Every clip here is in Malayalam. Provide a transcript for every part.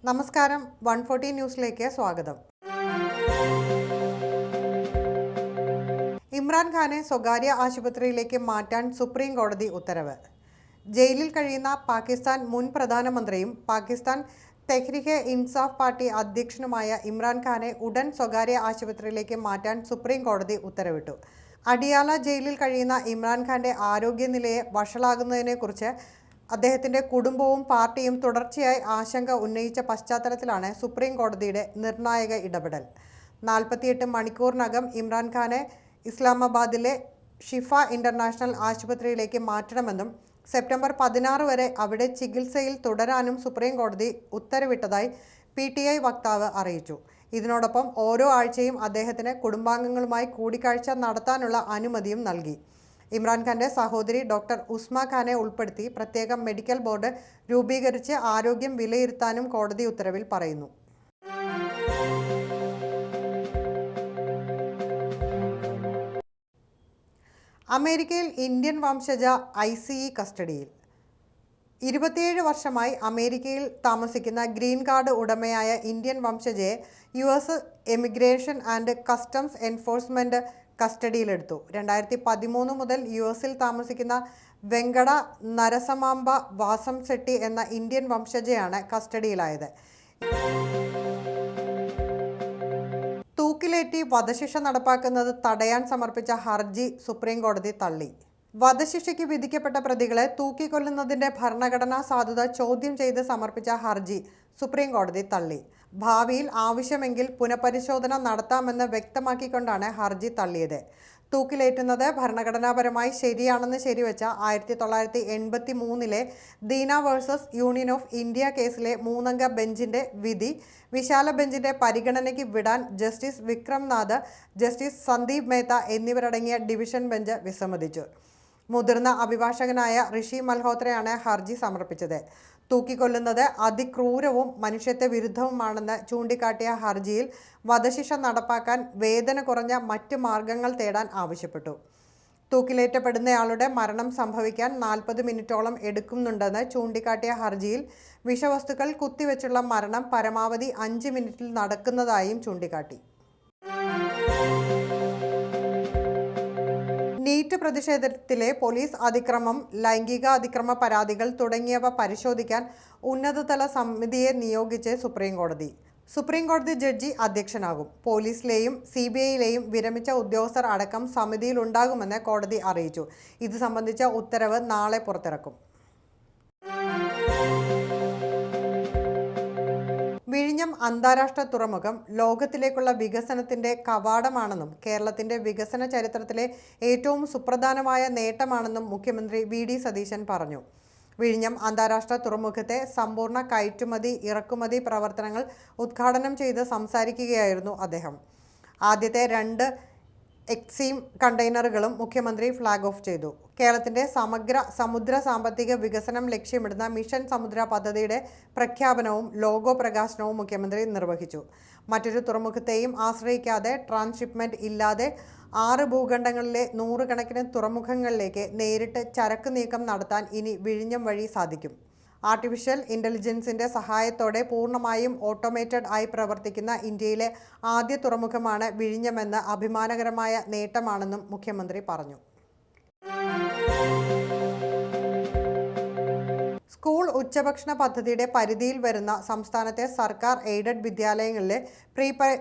നമസ്കാരം 140 ന്യൂസിലേക്ക് സ്വാഗതം. ഇമ്രാൻഖാനെ സ്വകാര്യ ആശുപത്രിയിലേക്ക് മാറ്റാൻ സുപ്രീം കോടതി ഉത്തരവ്. ജയിലിൽ കഴിയുന്ന പാകിസ്ഥാൻ മുൻ പ്രധാനമന്ത്രിയും പാകിസ്ഥാൻ തെഹ്രീകെ ഇൻസാഫ് പാർട്ടി അധ്യക്ഷനുമായ ഇമ്രാൻഖാനെ ഉടൻ സ്വകാര്യ ആശുപത്രിയിലേക്ക് മാറ്റാൻ സുപ്രീം കോടതി ഉത്തരവിട്ടു. അഡിയാല ജയിലിൽ കഴിയുന്ന ഇമ്രാൻഖാന്റെ ആരോഗ്യനിലയെ വഷളാകുന്നതിനെക്കുറിച്ച് അദ്ദേഹത്തിൻ്റെ കുടുംബവും പാർട്ടിയും തുടർച്ചയായി ആശങ്ക ഉന്നയിച്ച പശ്ചാത്തലത്തിലാണ് സുപ്രീം കോടതിയുടെ നിർണായക ഇടപെടൽ. 48 മണിക്കൂറിനകം ഇമ്രാൻഖാനെ ഇസ്ലാമാബാദിലെ ഷിഫ ഇൻ്റർനാഷണൽ ആശുപത്രിയിലേക്ക് മാറ്റണമെന്നും സെപ്റ്റംബർ 16 വരെ അവിടെ ചികിത്സയിൽ തുടരാനും സുപ്രീം കോടതി ഉത്തരവിട്ടതായി PTI വക്താവ് അറിയിച്ചു. ഇതിനോടൊപ്പം ഓരോ ആഴ്ചയും അദ്ദേഹത്തിന് കുടുംബാംഗങ്ങളുമായി കൂടിക്കാഴ്ച നടത്താനുള്ള അനുമതിയും നൽകി. ഇമ്രാൻഖാന്റെ സഹോദരി ഡോക്ടർ ഉസ്മ ഖാനെ ഉൾപ്പെടുത്തി പ്രത്യേക മെഡിക്കൽ ബോർഡ് രൂപീകരിച്ച് ആരോഗ്യം വിലയിരുത്താനും കോടതി ഉത്തരവിൽ പറയുന്നു. അമേരിക്കയിൽ ഇന്ത്യൻ വംശജ ICE കസ്റ്റഡിയിൽ. 27 വർഷമായി അമേരിക്കയിൽ താമസിക്കുന്ന ഗ്രീൻ കാർഡ് ഉടമയായ ഇന്ത്യൻ വംശജയെ US emigration and customs enforcement കസ്റ്റഡിയിലെടുത്തു. 2013 മുതൽ US താമസിക്കുന്ന വെങ്കട നരസമാംബ വാസംശെട്ടി എന്ന ഇന്ത്യൻ വംശജയാണ് കസ്റ്റഡിയിലായത്. തൂക്കിലേറ്റി വധശിക്ഷ നടപ്പാക്കുന്നത് തടയാൻ സമർപ്പിച്ച ഹർജി സുപ്രീം കോടതി തള്ളി. വധശിക്ഷയ്ക്ക് വിധിക്കപ്പെട്ട പ്രതികളെ തൂക്കിക്കൊല്ലുന്നതിൻ്റെ ഭരണഘടനാ സാധുത ചോദ്യം ചെയ്ത് സമർപ്പിച്ച ഹർജി സുപ്രീം കോടതി തള്ളി. ഭാവിയിൽ ആവശ്യമെങ്കിൽ പുനഃപരിശോധന നടത്താമെന്ന് വ്യക്തമാക്കിക്കൊണ്ടാണ് ഹർജി തള്ളിയത്. തൂക്കിലേറ്റുന്നത് ഭരണഘടനാപരമായി ശരിയാണെന്ന് ശരിവെച്ച 1983 ദീന വേഴ്സസ് യൂണിയൻ ഓഫ് ഇന്ത്യ കേസിലെ 3-അംഗ ബെഞ്ചിൻ്റെ വിധി വിശാല ബെഞ്ചിൻ്റെ പരിഗണനയ്ക്ക് വിടാൻ ജസ്റ്റിസ് വിക്രംനാഥ്, ജസ്റ്റിസ് സന്ദീപ് മേത്ത എന്നിവരടങ്ങിയ ഡിവിഷൻ ബെഞ്ച് വിസമ്മതിച്ചു. മുതിർന്ന അഭിഭാഷകനായ ഋഷി മൽഹോത്രയാണ് ഹർജി സമർപ്പിച്ചത്. തൂക്കിക്കൊല്ലുന്നത് അതിക്രൂരവും മനുഷ്യത്വ വിരുദ്ധവുമാണെന്ന് ചൂണ്ടിക്കാട്ടിയ ഹർജിയിൽ വധശിക്ഷ നടപ്പാക്കാൻ വേദന കുറഞ്ഞ മറ്റ് മാർഗങ്ങൾ തേടാൻ ആവശ്യപ്പെട്ടു. തൂക്കിലേറ്റപ്പെടുന്നയാളുടെ മരണം സംഭവിക്കാൻ 40 മിനിറ്റോളം എടുക്കുന്നുണ്ടെന്ന് ചൂണ്ടിക്കാട്ടിയ ഹർജിയിൽ വിഷവസ്തുക്കൾ കുത്തിവെച്ചുള്ള മരണം പരമാവധി 5 മിനിറ്റിൽ നടക്കുന്നതായും ചൂണ്ടിക്കാട്ടി. നീറ്റ് പ്രതിഷേധത്തിലെ പോലീസ് അതിക്രമം, ലൈംഗിക അതിക്രമ പരാതികൾ തുടങ്ങിയവ പരിശോധിക്കാൻ ഉന്നതതല സമിതിയെ നിയോഗിച്ച് സുപ്രീം കോടതി. സുപ്രീം കോടതി ജഡ്ജി അധ്യക്ഷനാകും. പോലീസിലെയും CBIയിലെയും വിരമിച്ച ഉദ്യോഗസ്ഥർ അടക്കം സമിതിയിലുണ്ടാകുമെന്ന് കോടതി അറിയിച്ചു. ഇത് സംബന്ധിച്ച ഉത്തരവ് നാളെ പുറത്തിറക്കും. വിഴിഞ്ഞം അന്താരാഷ്ട്ര തുറമുഖം ലോകത്തിലേക്കുള്ള വികസനത്തിൻ്റെ കവാടമാണെന്നും കേരളത്തിൻ്റെ വികസന ചരിത്രത്തിലെ ഏറ്റവും സുപ്രധാനമായ നേട്ടമാണെന്നും മുഖ്യമന്ത്രി VD സതീശൻ പറഞ്ഞു. വിഴിഞ്ഞം അന്താരാഷ്ട്ര തുറമുഖത്തെ സമ്പൂർണ്ണ കയറ്റുമതി ഇറക്കുമതി പ്രവർത്തനങ്ങൾ ഉദ്ഘാടനം ചെയ്ത് സംസാരിക്കുകയായിരുന്നു അദ്ദേഹം. ആദ്യത്തെ 2 എക്സീം കണ്ടെയ്നറുകളും മുഖ്യമന്ത്രി ഫ്ലാഗ് ഓഫ് ചെയ്തു. കേരളത്തിൻ്റെ സമഗ്ര സമുദ്ര സാമ്പത്തിക വികസനം ലക്ഷ്യമിടുന്ന മിഷൻ സമുദ്ര പദ്ധതിയുടെ പ്രഖ്യാപനവും ലോഗോ പ്രകാശനവും മുഖ്യമന്ത്രി നിർവഹിച്ചു. മറ്റൊരു തുറമുഖത്തെയും ആശ്രയിക്കാതെ ട്രാൻസ്ഷിപ്മെൻറ്റ് ഇല്ലാതെ 6 ഭൂഖണ്ഡങ്ങളിലെ 100 കണക്കിന് തുറമുഖങ്ങളിലേക്ക് നേരിട്ട് ചരക്ക് നീക്കം നടത്താൻ ഇനി വിഴിഞ്ഞം വഴി സാധിക്കും. ആർട്ടിഫിഷ്യൽ ഇൻ്റലിജൻസിൻ്റെ സഹായത്തോടെ പൂർണ്ണമായും ഓട്ടോമേറ്റഡ് ആയി പ്രവർത്തിക്കുന്ന ഇന്ത്യയിലെ ആദ്യ തുറമുഖമാണ് വിഴിഞ്ഞമെന്ന് അഭിമാനകരമായ നേട്ടമാണെന്നും മുഖ്യമന്ത്രി പറഞ്ഞു. സ്കൂൾ ഉച്ചഭക്ഷണ പദ്ധതിയുടെ പരിധിയിൽ വരുന്ന സംസ്ഥാനത്തെ സർക്കാർ എയ്ഡഡ് വിദ്യാലയങ്ങളിലെ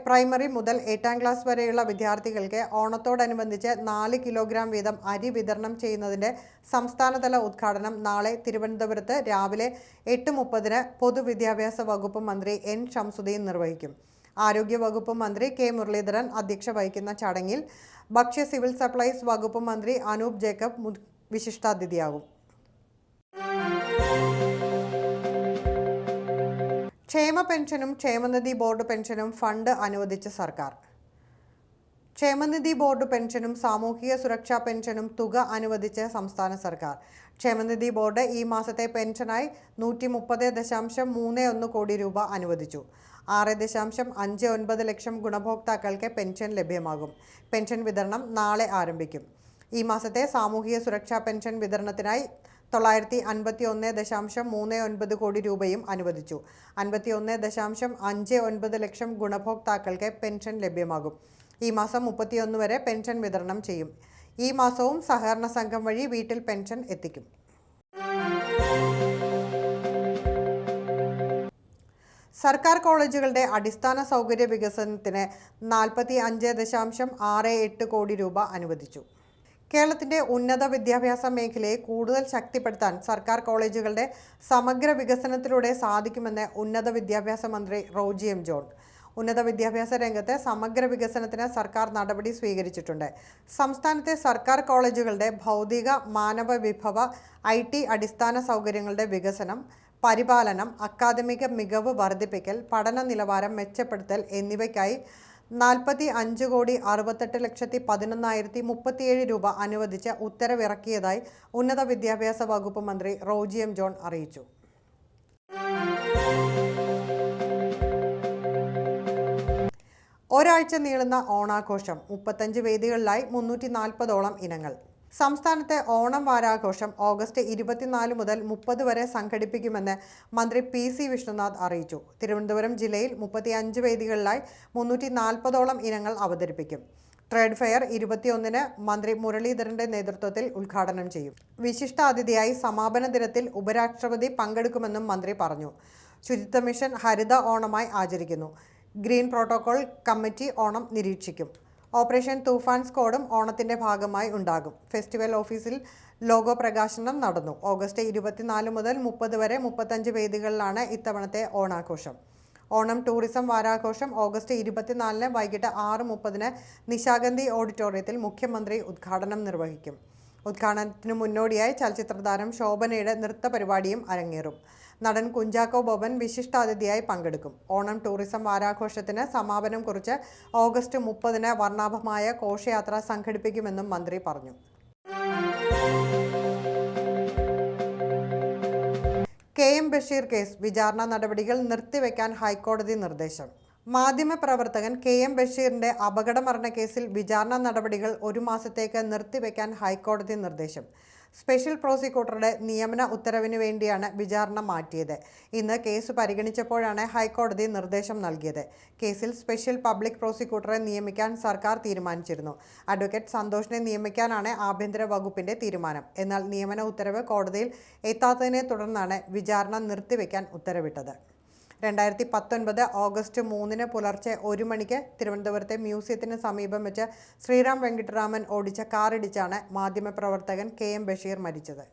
പ്രൈമറി മുതൽ 8ാം ക്ലാസ് വരെയുള്ള വിദ്യാർത്ഥികൾക്ക് ഓണത്തോടനുബന്ധിച്ച് 4 കിലോഗ്രാം വീതം അരി വിതരണം ചെയ്യുന്നതിൻ്റെ സംസ്ഥാനതല ഉദ്ഘാടനം നാളെ തിരുവനന്തപുരത്ത് രാവിലെ 8:30 പൊതുവിദ്യാഭ്യാസ വകുപ്പ് മന്ത്രി N ഷംസുദ്ദീൻ നിർവഹിക്കും. ആരോഗ്യവകുപ്പ് മന്ത്രി K മുരളീധരൻ അധ്യക്ഷത വഹിക്കുന്ന ചടങ്ങിൽ ഭക്ഷ്യ സിവിൽ സപ്ലൈസ് വകുപ്പ് മന്ത്രി അനൂപ് ജേക്കബ് വിശിഷ്ടാതിഥിയാകും. ക്ഷേമ പെൻഷനും ക്ഷേമനിധി ബോർഡ് പെൻഷനും ഫണ്ട് അനുവദിച്ച സർക്കാർ. ക്ഷേമനിധി ബോർഡ് പെൻഷനും സാമൂഹിക സുരക്ഷാ പെൻഷനും തുക അനുവദിച്ച് സംസ്ഥാന സർക്കാർ. ക്ഷേമനിധി ബോർഡ് ഈ മാസത്തെ പെൻഷനായി 130.31 കോടി രൂപ അനുവദിച്ചു. 6.59 ലക്ഷം ഗുണഭോക്താക്കൾക്ക് പെൻഷൻ ലഭ്യമാകും. പെൻഷൻ വിതരണം നാളെ ആരംഭിക്കും. ഈ മാസത്തെ സാമൂഹിക സുരക്ഷാ പെൻഷൻ വിതരണത്തിനായി 951.39 കോടി രൂപയും അനുവദിച്ചു. 51.59 ലക്ഷം ഗുണഭോക്താക്കൾക്ക് പെൻഷൻ ലഭ്യമാകും. ഈ മാസം 31 വരെ പെൻഷൻ വിതരണം ചെയ്യും. ഈ മാസവും സഹകരണ സംഘം വഴി വീട്ടിൽ പെൻഷൻ എത്തിക്കും. സർക്കാർ കോളേജുകളുടെ അടിസ്ഥാന സൗകര്യ വികസനത്തിന് 45.68 കോടി രൂപ അനുവദിച്ചു. കേരളത്തിന്റെ ഉന്നത വിദ്യാഭ്യാസ മേഖലയെ കൂടുതൽ ശക്തിപ്പെടുത്താൻ സർക്കാർ കോളേജുകളുടെ സമഗ്ര വികസനത്തിലൂടെ സാധിക്കുമെന്ന് ഉന്നത വിദ്യാഭ്യാസ മന്ത്രി റോജി എം ജോൺ. ഉന്നത വിദ്യാഭ്യാസ രംഗത്തെ സമഗ്ര വികസനത്തിന് സർക്കാർ നടപടി സ്വീകരിച്ചിട്ടുണ്ട്. സംസ്ഥാനത്തെ സർക്കാർ കോളേജുകളുടെ ഭൗതിക, മാനവ വിഭവ, IT അടിസ്ഥാന സൗകര്യങ്ങളുടെ വികസനം, പരിപാലനം, അക്കാദമിക മികവ് വർദ്ധിപ്പിക്കൽ, പഠന നിലവാരം മെച്ചപ്പെടുത്തൽ എന്നിവയ്ക്കായി 45,68,11,037 രൂപ അനുവദിച്ച് ഉത്തരവിറക്കിയതായി ഉന്നത വിദ്യാഭ്യാസ വകുപ്പ് മന്ത്രി റോജി എം ജോൺ അറിയിച്ചു. ഒരാഴ്ച നീളുന്ന ഓണാഘോഷം. 35 വേദികളിലായി 340ഓളം ഇനങ്ങൾ. സംസ്ഥാനത്തെ ഓണം വാരാഘോഷം ഓഗസ്റ്റ് 24 മുതൽ 30 വരെ സംഘടിപ്പിക്കുമെന്ന് മന്ത്രി PC വിഷ്ണുനാഥ് അറിയിച്ചു. തിരുവനന്തപുരം ജില്ലയിൽ 35 വേദികളിലായി 340ഓളം ഇനങ്ങൾ അവതരിപ്പിക്കും. ട്രേഡ് ഫെയർ 21-ന് മന്ത്രി മുരളീധരന്റെ നേതൃത്വത്തിൽ ഉദ്ഘാടനം ചെയ്യും. വിശിഷ്ടാതിഥിയായി സമാപന ദിനത്തിൽ ഉപരാഷ്ട്രപതി പങ്കെടുക്കുമെന്നും മന്ത്രി പറഞ്ഞു. ശുചിത്വ മിഷൻ ഹരിത ഓണമായി ആചരിക്കുന്നു. ഗ്രീൻ പ്രോട്ടോകോൾ കമ്മിറ്റി ഓണം നിരീക്ഷിക്കും. ഓപ്പറേഷൻ തൂഫാൻ സ്ക്വാഡും ഓണത്തിന്റെ ഭാഗമായി ഉണ്ടാകും. ഫെസ്റ്റിവൽ ഓഫീസിൽ ലോഗോ പ്രകാശനം നടന്നു. ഓഗസ്റ്റ് 24 മുതൽ 30 വരെ 35 വേദികളിലാണ് ഇത്തവണത്തെ ഓണാഘോഷം. ഓണം ടൂറിസം വാരാഘോഷം ഓഗസ്റ്റ് 24-ന് വൈകിട്ട് 6:30-ന് നിശാഗന്ധി ഓഡിറ്റോറിയത്തിൽ മുഖ്യമന്ത്രി ഉദ്ഘാടനം നിർവഹിക്കും. ഉദ്ഘാടനത്തിനു മുന്നോടിയായി ചലച്ചിത്രതാരം ശോഭനയുടെ നൃത്ത പരിപാടിയും അരങ്ങേറും. നടൻ കുഞ്ചാക്കോ ബോബൻ വിശിഷ്ടാതിഥിയായി പങ്കെടുക്കും. ഓണം ടൂറിസം വാരാഘോഷത്തിന് സമാപനം കുറിച്ച് ഓഗസ്റ്റ് 30-ന് വർണ്ണാഭമായ ഘോഷയാത്ര സംഘടിപ്പിക്കുമെന്നും മന്ത്രി പറഞ്ഞു. KM ബഷീർ കേസ് വിചാരണ നടപടികൾ നിർത്തിവെക്കാൻ ഹൈക്കോടതി നിർദ്ദേശം. മാധ്യമപ്രവർത്തകൻ KM ബഷീറിന്റെ അപകടമരണ കേസിൽ വിചാരണ നടപടികൾ 1 മാസത്തേക്ക് നിർത്തിവെക്കാൻ ഹൈക്കോടതി നിർദ്ദേശം. സ്പെഷ്യൽ പ്രോസിക്യൂട്ടറുടെ നിയമന ഉത്തരവിന് വേണ്ടിയാണ് വിചാരണ മാറ്റിയത്. ഇന്ന് കേസ് പരിഗണിച്ചപ്പോഴാണ് ഹൈക്കോടതി നിർദ്ദേശം നൽകിയത്. കേസിൽ സ്പെഷ്യൽ പബ്ലിക് പ്രോസിക്യൂട്ടറെ നിയമിക്കാൻ സർക്കാർ തീരുമാനിച്ചിരുന്നു. അഡ്വക്കേറ്റ് സന്തോഷിനെ നിയമിക്കാനാണ് ആഭ്യന്തര വകുപ്പിന്റെ തീരുമാനം. എന്നാൽ നിയമന ഉത്തരവ് കോടതിയിൽ എത്താത്തതിനെ തുടർന്നാണ് വിചാരണ നിർത്തിവെക്കാൻ ഉത്തരവിട്ടത്. 2019 ഓഗസ്റ്റ് 3-ന് പുലർച്ചെ 1 മണിക്ക് തിരുവനന്തപുരത്തെ മ്യൂസിയത്തിന് സമീപം വെച്ച് ശ്രീറാം വെങ്കിട്ടരാമൻ ഓടിച്ച കാറിടിച്ചാണ് മാധ്യമപ്രവർത്തകൻ KM ബഷീർ മരിച്ചത്.